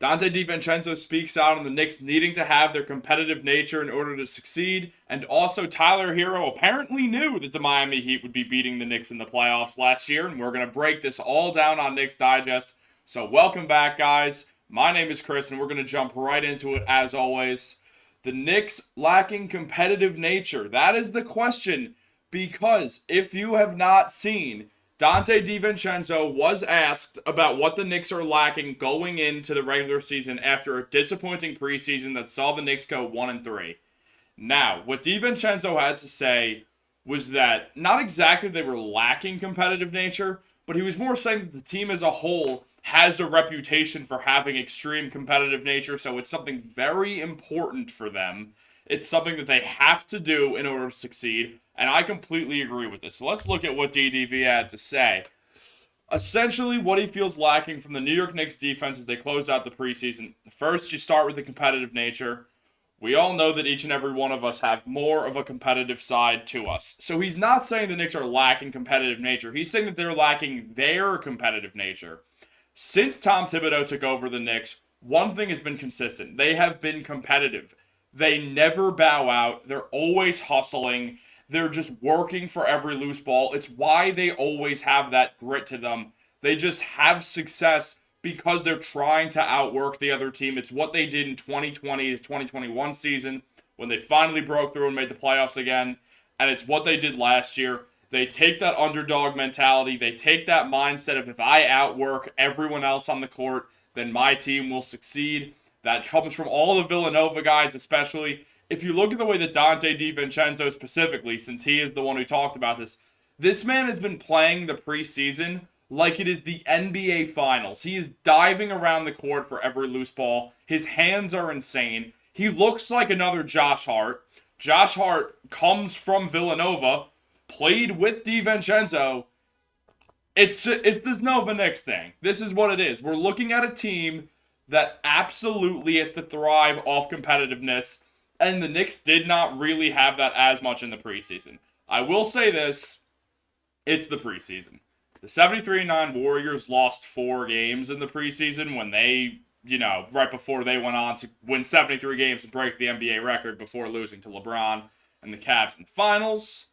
Donte Divincenzo speaks out on the Knicks needing to have their competitive nature in order to succeed, and also Tyler Herro apparently knew that the Miami Heat would be beating the Knicks in the playoffs last year, and we're going to break this all down on Knicks Digest. So welcome back, guys. My name is Chris, and we're going to jump right into it as always. The Knicks lacking competitive nature. That is the question, because if you have not seen, Donte Divincenzo was asked about what the Knicks are lacking going into the regular season after a disappointing preseason that saw the Knicks go 1-3. Now, what Divincenzo had to say was that not exactly they were lacking competitive nature, but he was more saying that the team as a whole has a reputation for having extreme competitive nature, so it's something very important for them. It's something that they have to do in order to succeed, and I completely agree with this. So let's look at what DDV had to say. Essentially, what he feels lacking from the New York Knicks defense as they close out the preseason. First, you start with the competitive nature. We all know that each and every one of us have more of a competitive side to us. So he's not saying the Knicks are lacking competitive nature. He's saying that they're lacking their competitive nature. Since Tom Thibodeau took over the Knicks, one thing has been consistent. They have been competitive. They never bow out. They're always hustling. They're just working for every loose ball. It's why they always have that grit to them. They just have success because they're trying to outwork the other team. It's what they did in 2020 to 2021 season when they finally broke through and made the playoffs again. And it's what they did last year. They take that underdog mentality. They take that mindset of if I outwork everyone else on the court, then my team will succeed. That comes from all the Villanova guys, especially. If you look at the way that Donte DiVincenzo specifically, since he is the one who talked about this man has been playing the preseason like it is the NBA Finals. He is diving around the court for every loose ball. His hands are insane. He looks like another Josh Hart. Josh Hart comes from Villanova, played with DiVincenzo. It's this Nova Knicks thing. This is what it is. We're looking at a team that absolutely has to thrive off competitiveness, and the Knicks did not really have that as much in the preseason. I will say this, it's the preseason. The 73-9 Warriors lost 4 games in the preseason when they, right before they went on to win 73 games and break the NBA record before losing to LeBron and the Cavs in the finals.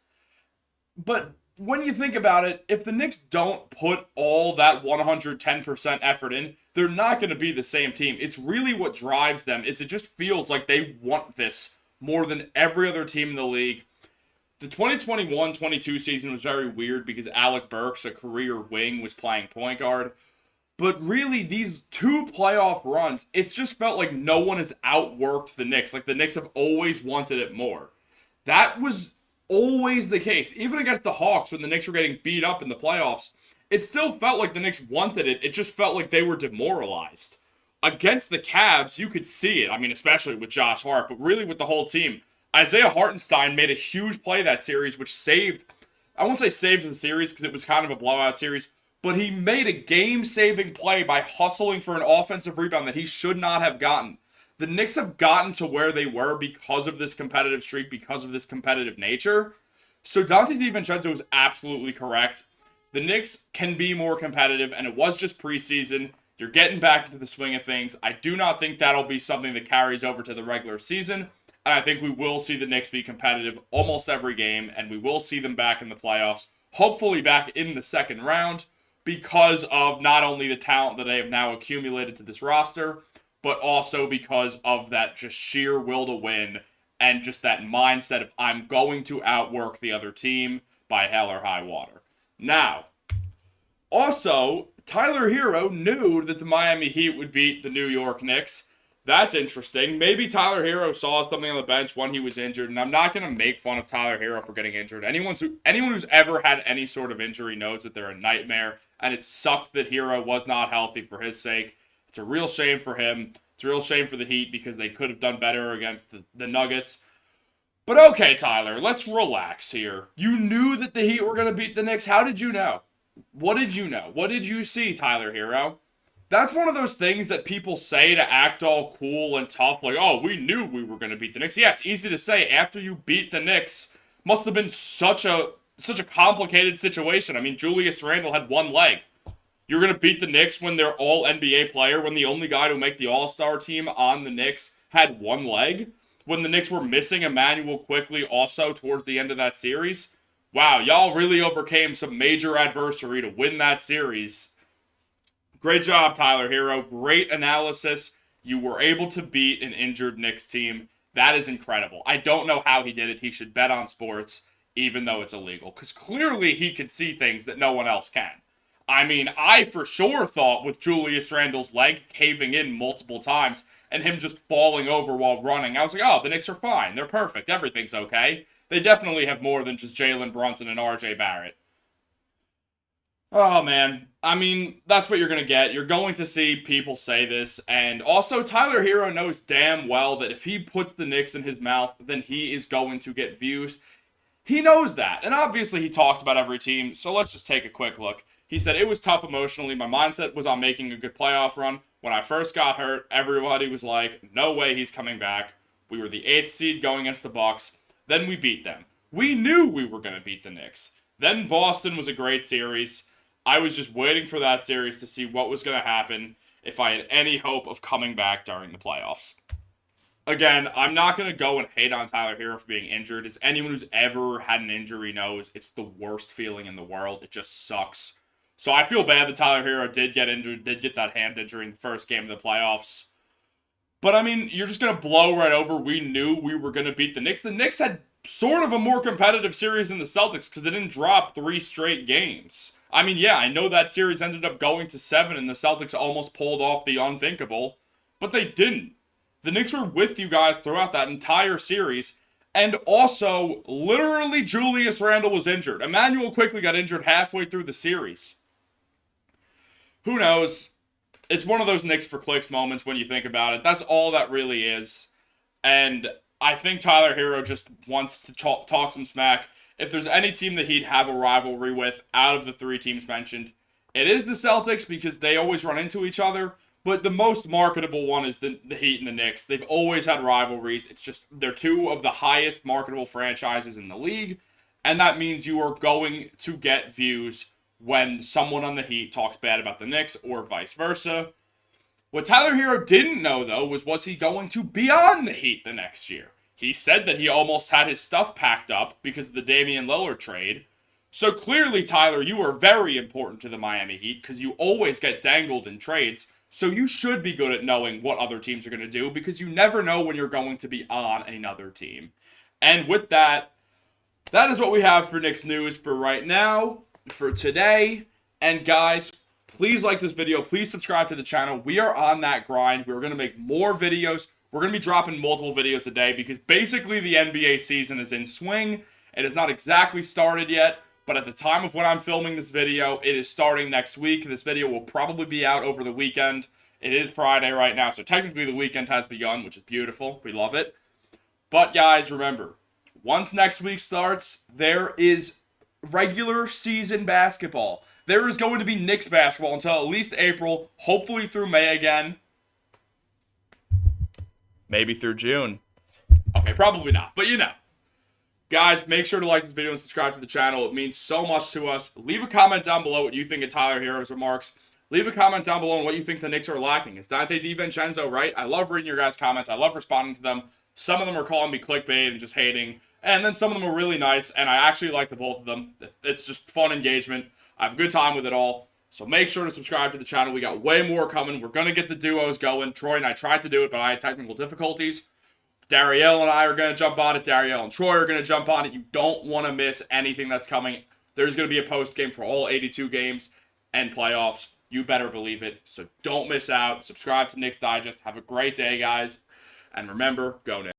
But when you think about it, if the Knicks don't put all that 110% effort in, they're not going to be the same team. It's really what drives them is it just feels like they want this more than every other team in the league. The 2021-22 season was very weird because Alec Burks, a career wing, was playing point guard. But really, these 2 playoff runs, it's just felt like no one has outworked the Knicks. Like the Knicks have always wanted it more. That was always the case. Even against the Hawks when the Knicks were getting beat up in the playoffs, it still felt like the Knicks wanted it. It just felt like they were demoralized. Against the Cavs, you could see it. I mean, especially with Josh Hart, but really with the whole team. Isaiah Hartenstein made a huge play that series, which saved, I won't say saved the series because it was kind of a blowout series, but he made a game-saving play by hustling for an offensive rebound that he should not have gotten. The Knicks have gotten to where they were because of this competitive streak, because of this competitive nature. So Donte DiVincenzo is absolutely correct. The Knicks can be more competitive, and it was just preseason. You're getting back into the swing of things. I do not think that'll be something that carries over to the regular season. And I think we will see the Knicks be competitive almost every game, and we will see them back in the playoffs, hopefully back in the second round, because of not only the talent that they have now accumulated to this roster, but also because of that just sheer will to win and just that mindset of I'm going to outwork the other team by hell or high water. Now, also, Tyler Herro knew that the Miami Heat would beat the New York Knicks. That's interesting. Maybe Tyler Herro saw something on the bench when he was injured, and I'm not going to make fun of Tyler Herro for getting injured. Anyone who's ever had any sort of injury knows that they're a nightmare, and it sucked that Herro was not healthy for his sake. It's a real shame for him. It's a real shame for the Heat because they could have done better against the Nuggets. But okay, Tyler, let's relax here. You knew that the Heat were going to beat the Knicks. How did you know? What did you know? What did you see, Tyler Herro? That's one of those things that people say to act all cool and tough, like, oh, we knew we were going to beat the Knicks. Yeah, it's easy to say after you beat the Knicks. Must have been such a complicated situation. I mean, Julius Randle had one leg. You're going to beat the Knicks when they're all NBA player, when the only guy to make the All-Star team on the Knicks had one leg, when the Knicks were missing Emmanuel quickly also towards the end of that series. Wow, y'all really overcame some major adversity to win that series. Great job, Tyler Herro. Great analysis. You were able to beat an injured Knicks team. That is incredible. I don't know how he did it. He should bet on sports, even though it's illegal, because clearly he can see things that no one else can. I mean, I for sure thought with Julius Randle's leg caving in multiple times and him just falling over while running, I was like, oh, the Knicks are fine. They're perfect. Everything's okay. They definitely have more than just Jalen Brunson and RJ Barrett. Oh, man. I mean, that's what you're going to get. You're going to see people say this. And also, Tyler Herro knows damn well that if he puts the Knicks in his mouth, then he is going to get views. He knows that. And obviously, he talked about every team. So let's just take a quick look. He said, it was tough emotionally. My mindset was on making a good playoff run. When I first got hurt, everybody was like, no way he's coming back. We were the 8th seed going against the Bucks. Then we beat them. We knew we were going to beat the Knicks. Then Boston was a great series. I was just waiting for that series to see what was going to happen if I had any hope of coming back during the playoffs. Again, I'm not going to go and hate on Tyler Herro for being injured. As anyone who's ever had an injury knows, it's the worst feeling in the world. It just sucks. So I feel bad that Tyler Herro did get injured, did get that hand injury in the first game of the playoffs. But, I mean, you're just going to blow right over. We knew we were going to beat the Knicks. The Knicks had sort of a more competitive series than the Celtics because they didn't drop 3 straight games. I mean, yeah, I know that series ended up going to 7 and the Celtics almost pulled off the unthinkable, but they didn't. The Knicks were with you guys throughout that entire series, and also, literally, Julius Randle was injured. Emmanuel quickly got injured halfway through the series. Who knows? It's one of those Knicks for clicks moments when you think about it. That's all that really is. And I think Tyler Herro just wants to talk some smack. If there's any team that he'd have a rivalry with out of the 3 teams mentioned, it is the Celtics because they always run into each other. But the most marketable one is the Heat and the Knicks. They've always had rivalries. It's just they're 2 of the highest marketable franchises in the league. And that means you are going to get views when someone on the Heat talks bad about the Knicks or vice versa. What Tyler Herro didn't know, though, was he going to be on the Heat the next year? He said that he almost had his stuff packed up because of the Damian Lillard trade. So clearly, Tyler, you are very important to the Miami Heat because you always get dangled in trades. So you should be good at knowing what other teams are going to do because you never know when you're going to be on another team. And with that, that is what we have for Knicks news for right now, for today. And guys, please like this video. Please subscribe to the channel. We are on that grind. We're going to make more videos. We're going to be dropping multiple videos a day because basically the NBA season is in swing. It has not exactly started yet, but at the time of when I'm filming this video, it is starting next week. This video will probably be out over the weekend. It is Friday right now, so technically the weekend has begun, which is beautiful. We love it. But guys, remember, once next week starts, there is regular season basketball. There is going to be Knicks basketball until at least April, hopefully through May again. Maybe through June. Okay, probably not, but you know. Guys, make sure to like this video and subscribe to the channel. It means so much to us. Leave a comment down below what you think of Tyler Herro's remarks. Leave a comment down below on what you think the Knicks are lacking. Is Donte Divincenzo right? I love reading your guys' comments. I love responding to them. Some of them are calling me clickbait and just hating. And then some of them are really nice, and I actually like the both of them. It's just fun engagement. I have a good time with it all. So make sure to subscribe to the channel. We got way more coming. We're going to get the duos going. Troy and I tried to do it, but I had technical difficulties. Darielle and I are going to jump on it. Darielle and Troy are going to jump on it. You don't want to miss anything that's coming. There's going to be a post game for all 82 games and playoffs. You better believe it. So don't miss out. Subscribe to Knicks Digest. Have a great day, guys. And remember, go Knicks.